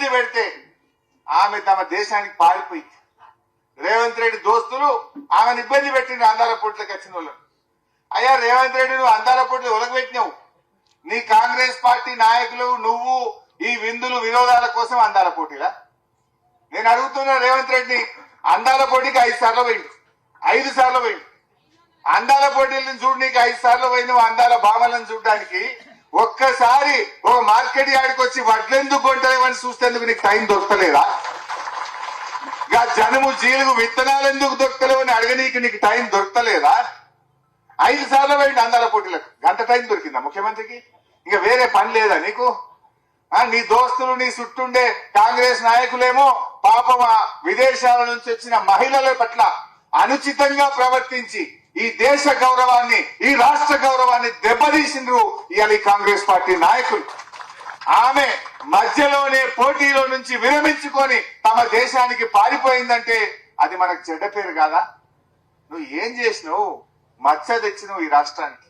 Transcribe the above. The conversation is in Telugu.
ఇబ్బంది పెడితే ఆమె తమ దేశానికి పారిపోయింది. రేవంత్ రెడ్డి దోస్తులు ఆమెను ఇబ్బంది పెట్టిండ్రు అందాల పోట్లకు వచ్చిన వాళ్ళు. అయ్యా రేవంత్ రెడ్డి నువ్వు అందాల పోట్లు ఒలగబెట్టినావు, నీ కాంగ్రెస్ పార్టీ నాయకులు నువ్వు ఈ విందులు వినోదాల కోసం అందాల పోటీలా? నేను అడుగుతున్నా రేవంత్ రెడ్డి, అందాల పోటీకి 5 సార్లు పోయిండు, 5 సార్లు పోయిండు. అందాల పోటీలను చూడు, నీకు 5 సార్లు పోయినావు అందాల భామలను చూడడానికి. ఒక్కసారి ఒక మార్కెట్ యార్డ్కి వచ్చి వడ్లెందుకు కొంటలేవని చూస్తేందుకు నీకు టైం దొరకలేదా? జనము జీలుగు విత్తనాలు ఎందుకు దొరకలేవని అడగనీకి నీకు టైం దొరకలేదా? 5 సార్లు పోయిండు అందాల పోటీలకు. గంట టైం దొరికిందా ముఖ్యమంత్రికి? ఇంకా వేరే పని లేదా నీకు? నీ దోస్తులు నీ చుట్టుండే కాంగ్రెస్ నాయకులేమో పాపం విదేశాల నుంచి వచ్చిన మహిళల పట్ల అనుచితంగా ప్రవర్తించి ఈ దేశ గౌరవాన్ని ఈ రాష్ట్ర గౌరవాన్ని దెబ్బతీసిండ్రు ఇవాళ ఈ కాంగ్రెస్ పార్టీ నాయకులు. ఆమె మధ్యలోనే పోటీలో నుంచి విరమించుకొని తమ దేశానికి పారిపోయిందంటే అది మనకు చెడ్డ పేరు కాదా? నువ్వు ఏం చేసినావు? మచ్చ తెచ్చినావు ఈ రాష్ట్రానికి.